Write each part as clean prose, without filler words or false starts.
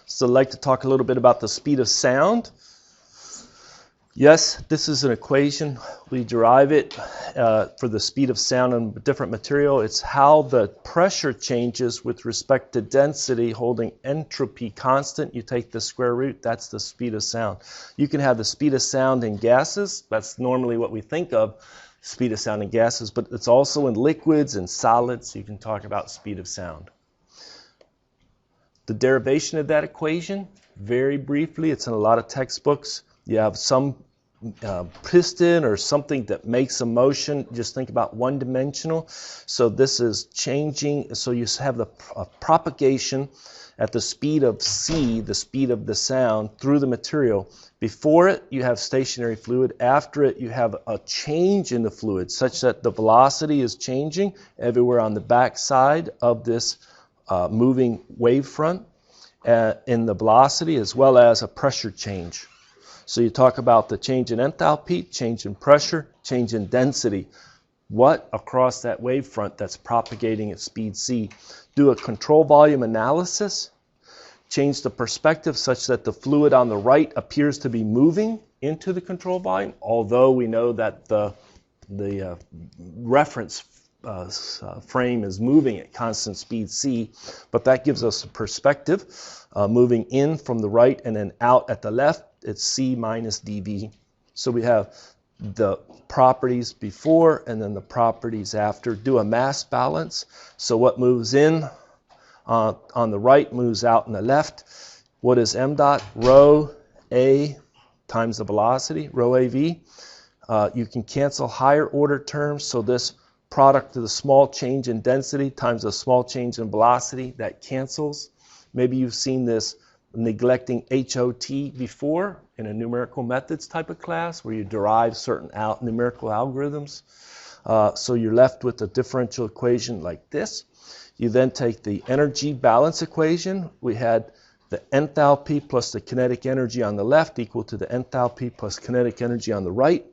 So I'd like to talk a little bit about the speed of sound. Yes, this is an equation. We derive it for the speed of sound in a different material. It's how the pressure changes with respect to density holding entropy constant. You take the square root, that's the speed of sound. You can have the speed of sound in gases. That's normally what we think of, speed of sound in gases, but it's also in liquids and solids. You can talk about speed of sound. The derivation of that equation, very briefly, it's in a lot of textbooks. You have some piston or something that makes a motion. Just think about one-dimensional. So this is changing. So you have the propagation at the speed of c, the speed of the sound, through the material. Before it, you have stationary fluid. After it, you have a change in the fluid such that the velocity is changing everywhere on the back side of this moving wavefront in the velocity, as well as a pressure change. So you talk about the change in enthalpy, change in pressure, change in density. What across that wavefront that's propagating at speed c? Do a control volume analysis, change the perspective such that the fluid on the right appears to be moving into the control volume, although we know that the reference frame is moving at constant speed c, but that gives us a perspective moving in from the right and then out at the left. It's c minus dv. So we have the properties before and then the properties after. Do a mass balance. So what moves in on the right moves out on the left. What is m dot? Rho a times the velocity, rho av. You can cancel higher order terms, so this product of the small change in density times a small change in velocity, that cancels. Maybe you've seen this neglecting HOT before in a numerical methods type of class where you derive certain numerical algorithms. So you're left with a differential equation like this. You then take the energy balance equation. We had the enthalpy plus the kinetic energy on the left equal to the enthalpy plus kinetic energy on the right.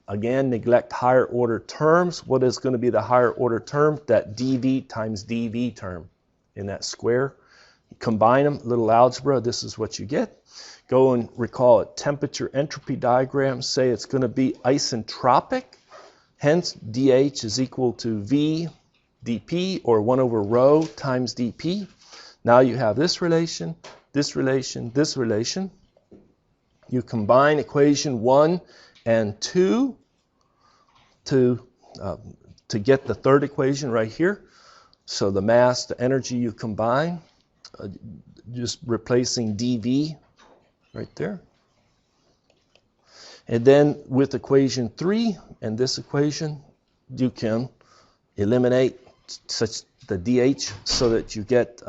Again, neglect higher order terms. What is going to be the higher order term? That dV times dV term in that square. Combine them, little algebra, this is what you get. Go and recall a temperature entropy diagram. Say it's going to be isentropic. Hence, dH is equal to V dP, or 1 over rho times dP. Now you have this relation, this relation, this relation. You combine equation 1 and 2 to get the third equation right here. So the mass, the energy you combine, just replacing dV right there. And then with equation 3 and this equation, you can eliminate such the dH so that you get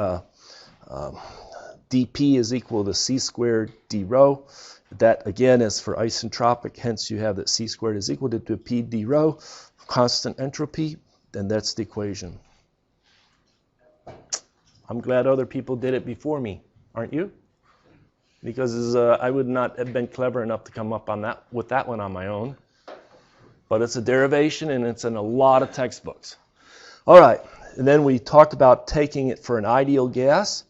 dP is equal to c squared d rho. That again is for isentropic, hence you have that c squared is equal to p d rho, constant entropy, and that's the equation. I'm glad other people did it before me, aren't you? Because I would not have been clever enough to come up on that with that one on my own. But it's a derivation and it's in a lot of textbooks. All right, and then we talked about taking it for an ideal gas.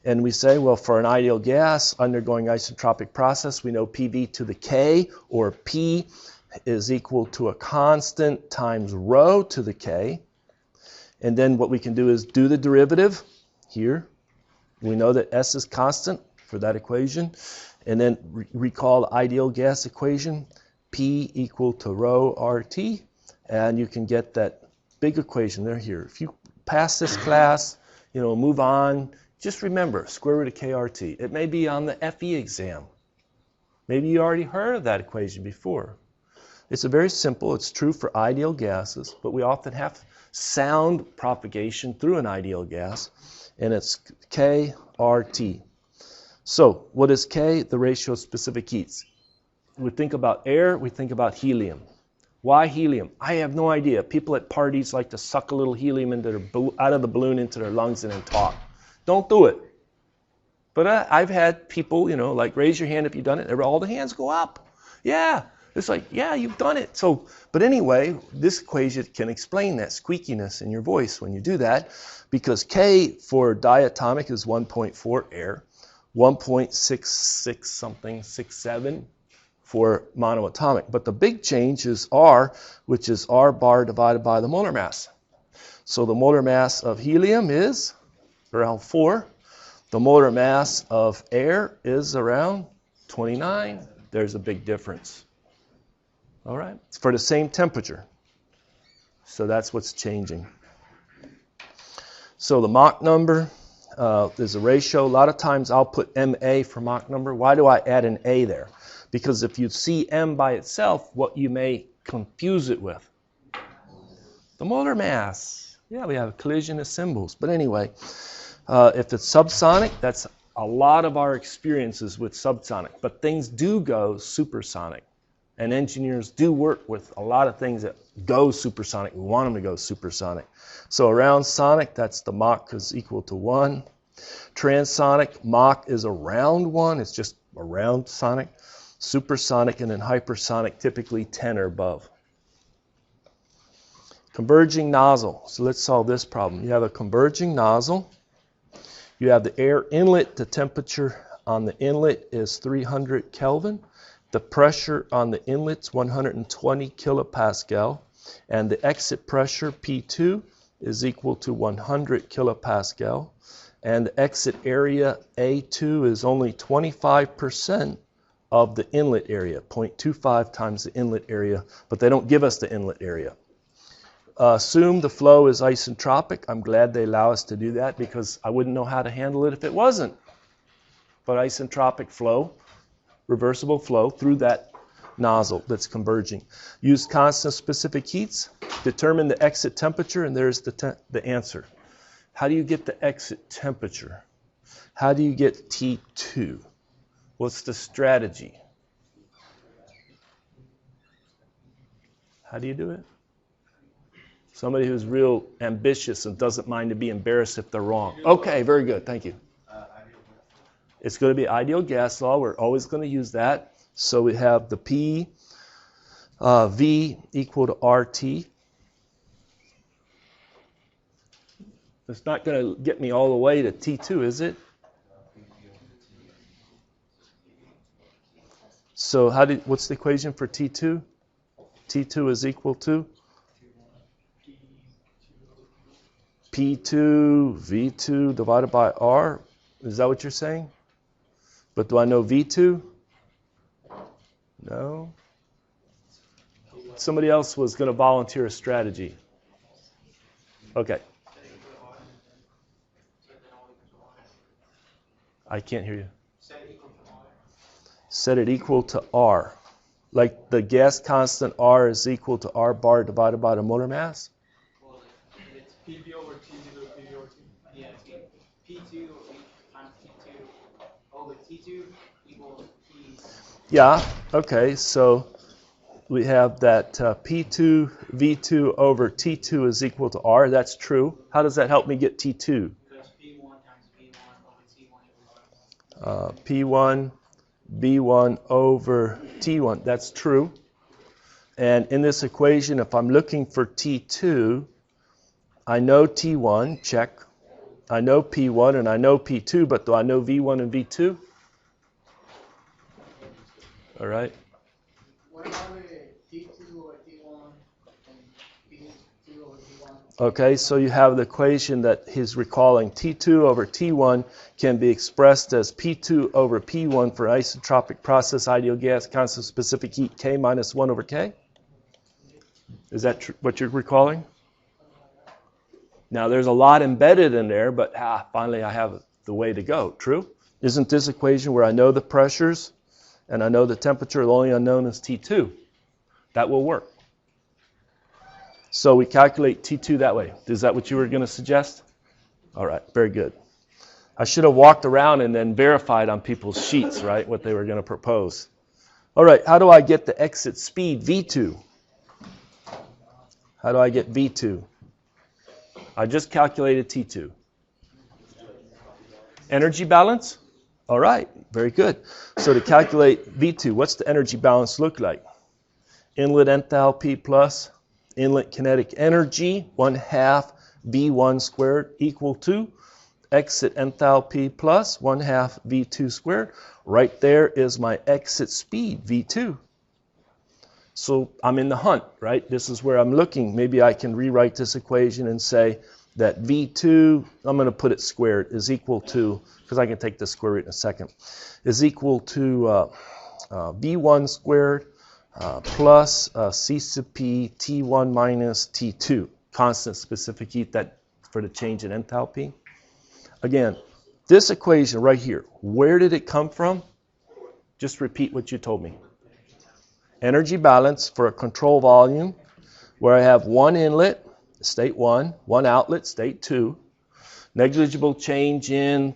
And we say, well, for an ideal gas undergoing isentropic process, we know PV to the K, or P, is equal to a constant times rho to the K. And then what we can do is do the derivative here. We know that S is constant for that equation. And then recall the ideal gas equation, P equal to rho RT. And you can get that big equation there here. If you pass this class, move on, just remember, square root of KRT. It may be on the FE exam. Maybe you already heard of that equation before. It's very simple. It's true for ideal gases, but we often have sound propagation through an ideal gas, and it's KRT. So what is K? The ratio of specific heats. We think about air, we think about helium. Why helium? I have no idea. People at parties like to suck a little helium out of the balloon into their lungs and then talk. Don't do it. But I've had people, like raise your hand if you've done it. All the hands go up. Yeah. It's like, yeah, you've done it. So, but anyway, this equation can explain that squeakiness in your voice when you do that, because K for diatomic is 1.4 air, 1.66 something, 67 for monoatomic. But the big change is R, which is R bar divided by the molar mass. So the molar mass of helium is around 4. The molar mass of air is around 29. There's a big difference. All right, it's for the same temperature. So that's what's changing. So the Mach number is a ratio. A lot of times I'll put MA for Mach number. Why do I add an A there? Because if you see M by itself, what you may confuse it with. The molar mass. Yeah, we have a collision of symbols. But anyway, if it's subsonic, that's a lot of our experiences with subsonic. But things do go supersonic. And engineers do work with a lot of things that go supersonic. We want them to go supersonic. So around sonic, that's the Mach is equal to 1. Transonic, Mach is around 1. It's just around sonic. Supersonic and then hypersonic, typically 10 or above. Converging nozzle. So let's solve this problem. You have a converging nozzle. You have the air inlet. The temperature on the inlet is 300 Kelvin. The pressure on the inlet's 120 kilopascal, and the exit pressure, P2, is equal to 100 kilopascal, and the exit area, A2, is only 25% of the inlet area, 0.25 times the inlet area, but they don't give us the inlet area. Assume the flow is isentropic. I'm glad they allow us to do that because I wouldn't know how to handle it if it wasn't. But isentropic flow, reversible flow through that nozzle that's converging. Use constant specific heats. Determine the exit temperature, and there's the answer. How do you get the exit temperature? How do you get T2? What's the strategy? How do you do it? Somebody who's real ambitious and doesn't mind to be embarrassed if they're wrong. Okay, very good. Thank you. It's going to be ideal gas law. We're always going to use that. So we have the P, V equal to RT. It's not going to get me all the way to T2, is it? So what's the equation for T2? T2 is equal to P2 V2 divided by R. Is that what you're saying? But do I know V2? No. Somebody else was going to volunteer a strategy. Okay. I can't hear you. Set it equal to R. Like the gas constant R is equal to R bar divided by the molar mass? Well, it's PV over T to PV over T. Yeah, P2 times T2 over T2 equals P. Yeah, okay, so we have that P2 V2 over T2 is equal to R. That's true. How does that help me get T2? Because P1 times B1 over T1 equals P1 B1 over T1. That's true. And in this equation, if I'm looking for T2, I know T1, check. I know P1 and I know P2, but do I know V1 and V2? All right. What about T2 over T1 and P2 over T1? Okay, so you have the equation that he's recalling. T2 over T1 can be expressed as P2 over P1 for isotropic process, ideal gas, constant specific heat, K minus 1 over K. Is that what you're recalling? Now, there's a lot embedded in there, but finally I have the way to go. True? Isn't this equation where I know the pressures and I know the temperature, the only unknown is T2? That will work. So we calculate T2 that way. Is that what you were going to suggest? All right, very good. I should have walked around and then verified on people's sheets, right, what they were going to propose. All right, how do I get the exit speed, V2? How do I get V2? I just calculated T2. Energy balance? All right, very good. So to calculate V2, what's the energy balance look like? Inlet enthalpy plus inlet kinetic energy, 1/2 V1 squared equal to exit enthalpy plus 1/2 V2 squared. Right there is my exit speed, V2. So I'm in the hunt, right? This is where I'm looking. Maybe I can rewrite this equation and say that V2, I'm going to put it squared, is equal to, because I can take the square root in a second, is equal to V1 squared plus C sub P T1 minus T2, constant specific heat that for the change in enthalpy. Again, this equation right here, where did it come from? Just repeat what you told me. Energy balance for a control volume where I have one inlet, state 1, one outlet, state 2, negligible change in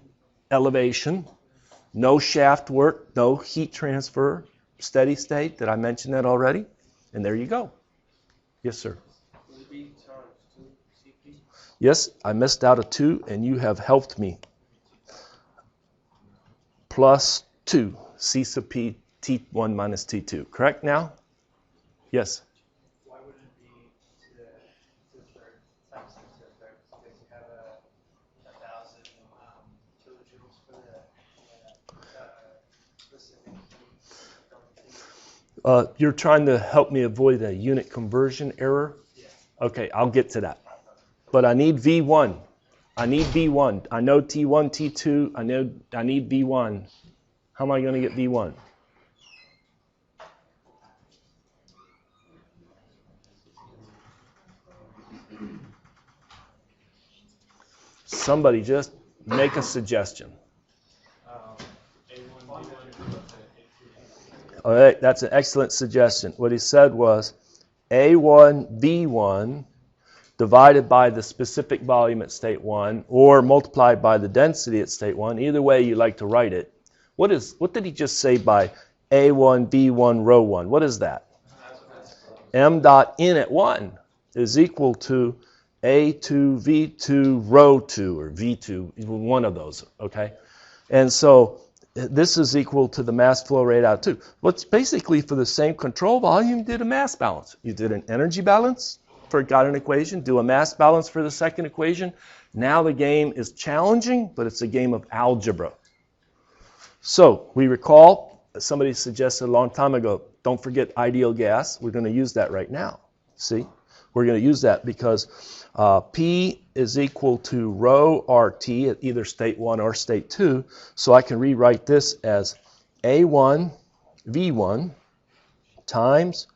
elevation, no shaft work, no heat transfer, steady state. Did I mention that already? And there you go. Yes, sir. Will it be charged to CP? Yes, I missed out a 2, and you have helped me. Plus 2, C sub P, T1 minus T2. Correct now? Yes. Why wouldn't it be to the third times 10 to the third? Because you have a 1,000 kilojoules for the specific heat. You're trying to help me avoid a unit conversion error? Yeah. Okay, I'll get to that. But I need V1. I need V1. I know T1, T2. I need V1. How am I going to get V1? Somebody just make a suggestion. All right, that's an excellent suggestion. What he said was A1, V1 divided by the specific volume at state 1 or multiplied by the density at state 1. Either way you like to write it. What did he just say by A1, V1, rho 1? What is that? M dot in at 1 is equal to A2, V2, rho 2, or V2, one of those, okay? And so this is equal to the mass flow rate out 2. What's basically for the same control volume, did a mass balance. You did an energy balance, got an equation, do a mass balance for the second equation. Now the game is challenging, but it's a game of algebra. So we recall, somebody suggested a long time ago, don't forget ideal gas. We're going to use that right now. See? We're going to use that because P is equal to rho RT at either state 1 or state 2. So I can rewrite this as A1 V1 times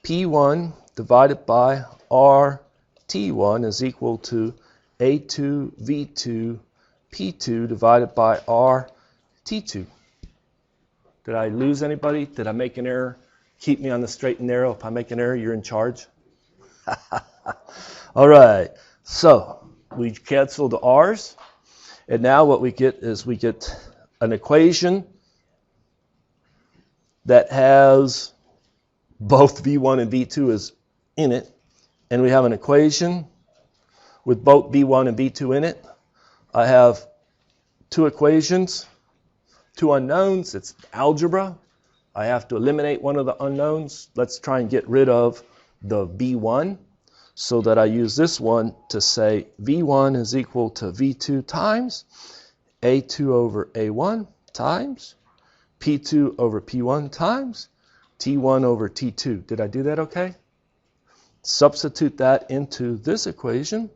P1 divided by RT1 is equal to A2 V2 P2 divided by RT2. Did I lose anybody? Did I make an error? Keep me on the straight and narrow. If I make an error, you're in charge. All right, so we cancel the r's, and now what we get is we get an equation that has both V1 and V2 is in it, and we have an equation with both V1 and V2 in it. I have two equations, two unknowns. It's algebra. I have to eliminate one of the unknowns. Let's try and get rid of the V1 so that I use this one to say V1 is equal to V2 times A2 over A1 times P2 over P1 times T1 over T2. Did I do that okay? Substitute that into this equation.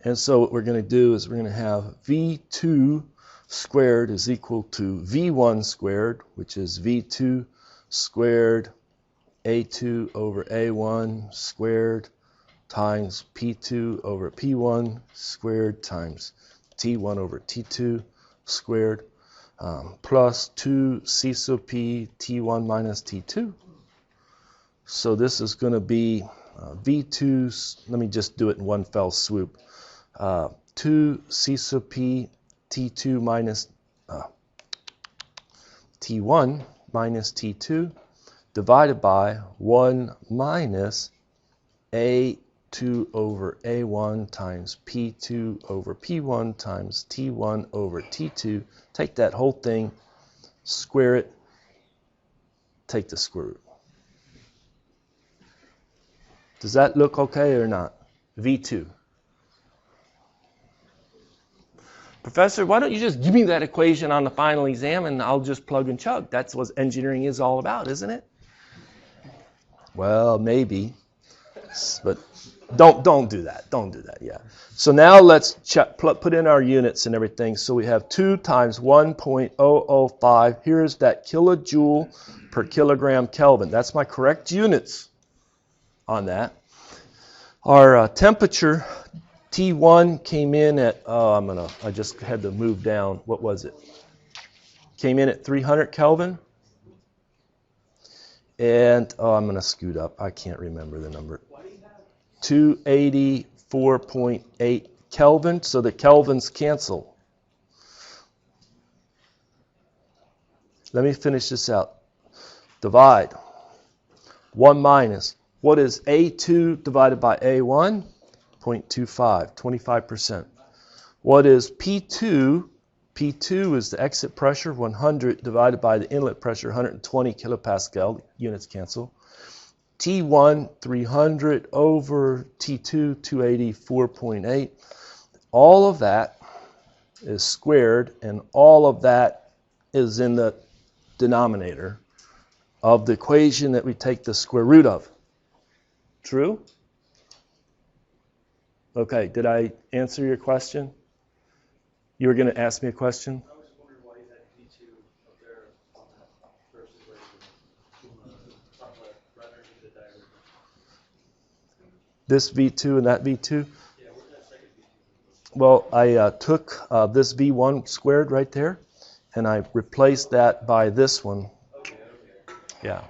And so what we're going to do is we're going to have V2 squared is equal to V1 squared, which is V2 squared A2 over A1 squared times P2 over P1 squared times T1 over T2 squared plus 2 C sub P T1 minus T2. So this is going to be V2, let me just do it in one fell swoop. 2 C sub P T2 minus T1 minus T2 divided by 1 minus A2 over A1 times P2 over P1 times T1 over T2. Take that whole thing, square it, take the square root. Does that look okay or not? V2. Professor, why don't you just give me that equation on the final exam and I'll just plug and chug? That's what engineering is all about, isn't it? Well, maybe, but don't do that. Don't do that, yeah. So now let's put in our units and everything. So we have 2 times 1.005. Here's that kilojoule per kilogram Kelvin. That's my correct units on that. Our temperature, T1 came in at, I just had to move down. What was it? Came in at 300 Kelvin. And, I'm going to scoot up. I can't remember the number. 284.8 Kelvin. So the Kelvins cancel. Let me finish this out. Divide. 1 minus. What is A2 divided by A1? 0.25, 25%. What is P2? P2 is the exit pressure, 100, divided by the inlet pressure, 120 kilopascal. Units cancel. T1, 300 over T2, 284.8. All of that is squared, and all of that is in the denominator of the equation that we take the square root of. True? Okay, did I answer your question? You were going to ask me a question? I was wondering why you had V2 up there on that versus where you talk about rather than the diagram. This V2 and that V2? Yeah, where's that second V2? Well, I took this V1 squared right there, and I replaced that by this one. Okay. Yeah.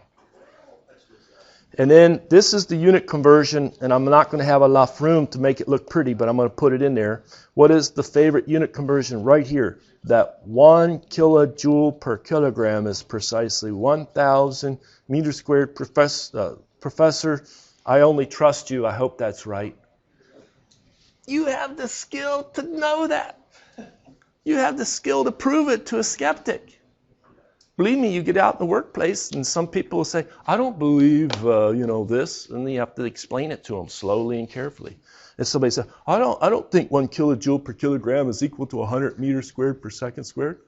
And then this is the unit conversion, and I'm not going to have enough room to make it look pretty, but I'm going to put it in there. What is the favorite unit conversion right here? That 1 kilojoule per kilogram is precisely 1,000 meters squared. Professor, I only trust you. I hope that's right. You have the skill to know that. You have the skill to prove it to a skeptic. Believe me, you get out in the workplace, and some people will say, I don't believe, this, and then you have to explain it to them slowly and carefully. And somebody says, I don't think 1 kilojoule per kilogram is equal to 100 meters squared per second squared.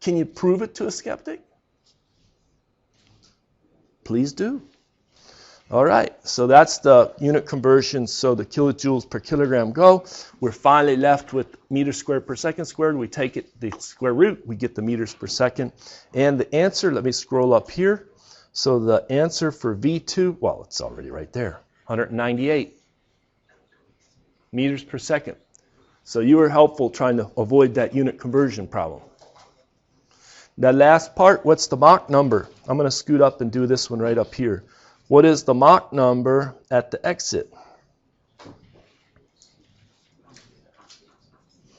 Can you prove it to a skeptic? Please do. All right, so that's the unit conversion. So the kilojoules per kilogram go. We're finally left with meters squared per second squared. We take it, the square root, we get the meters per second. And the answer, let me scroll up here. So the answer for V2, well, it's already right there, 198 meters per second. So you were helpful trying to avoid that unit conversion problem. The last part, what's the Mach number? I'm going to scoot up and do this one right up here. What is the Mach number at the exit?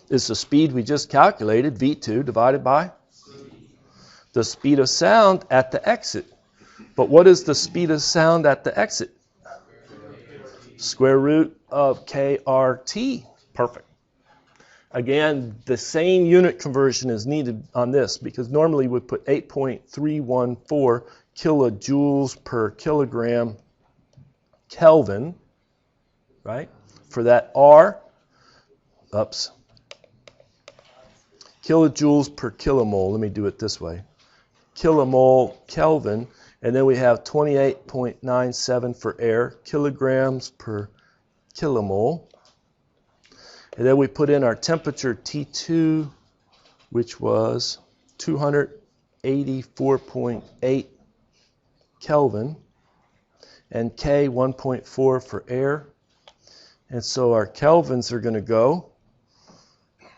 It's the speed we just calculated, V2 divided by the speed of sound at the exit. But what is the speed of sound at the exit? Square root of KRT. Perfect. Again, the same unit conversion is needed on this because normally we put 8.314 kilojoules per kilogram Kelvin, right? For that R, kilojoules per kilomole. Let me do it this way. Kilomole Kelvin, and then we have 28.97 for air, kilograms per kilomole. And then we put in our temperature T2, which was 284.8 Kelvin, and K 1.4 for air. And so our kelvins are going to go.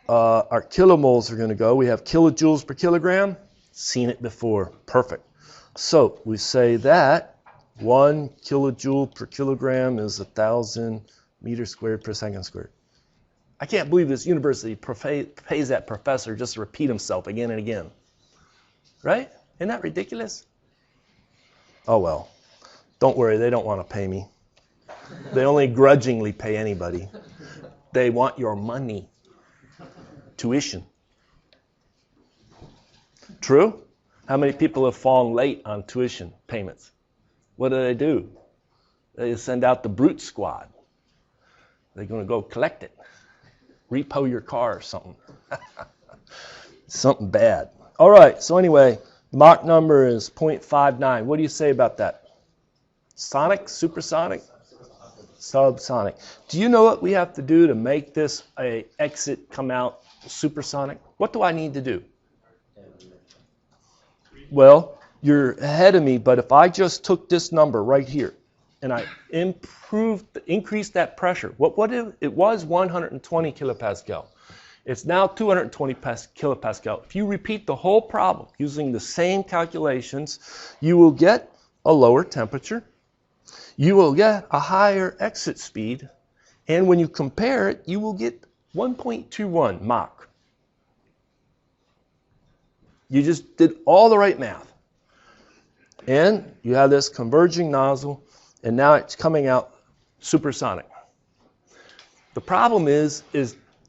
Our kilomoles are going to go. We have kilojoules per kilogram. Seen it before. Perfect. So we say that 1 kilojoule per kilogram is 1,000 meters squared per second squared. I can't believe this university pays that professor just to repeat himself again and again. Right? Isn't that ridiculous? Oh well. Don't worry, they don't want to pay me. They only grudgingly pay anybody. They want your money. Tuition. True? How many people have fallen late on tuition payments? What do? They send out the brute squad. They're going to go collect it. repo your car or something. Something bad. All right, so anyway, the Mach number is 0.59. What do you say about that? Sonic, supersonic, subsonic. Do you know what we have to do to make this a exit come out supersonic? What do I need to do? Well, you're ahead of me, but if I just took this number right here and I increased that pressure, it was 120 kilopascal. It's now 220 kilopascal. If you repeat the whole problem using the same calculations, you will get a lower temperature, you will get a higher exit speed, and when you compare it, you will get 1.21 Mach. You just did all the right math. And you have this converging nozzle, and now it's coming out supersonic. The problem is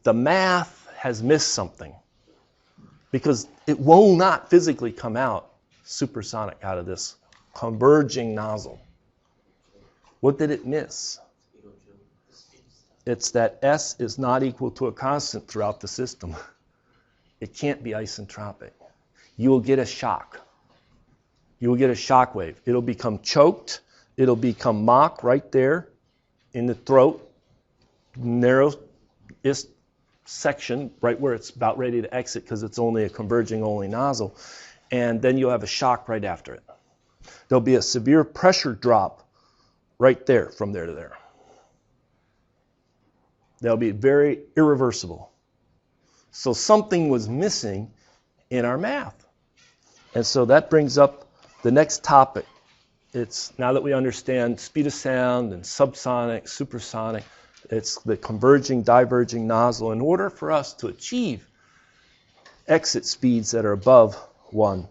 the math has missed something, because it will not physically come out supersonic out of this converging nozzle. What did it miss? It's that S is not equal to a constant throughout the system. It can't be isentropic. You will get a shock. You will get a shock wave. It'll become choked. It'll become Mach right there in the throat, narrowest section, right where it's about ready to exit because it's only a converging only nozzle. And then you'll have a shock right after it. There'll be a severe pressure drop right there, from there to there. They'll be very irreversible. So something was missing in our math. And so that brings up the next topic. It's, now that we understand speed of sound and subsonic, supersonic, it's the converging, diverging nozzle. In order for us to achieve exit speeds that are above 1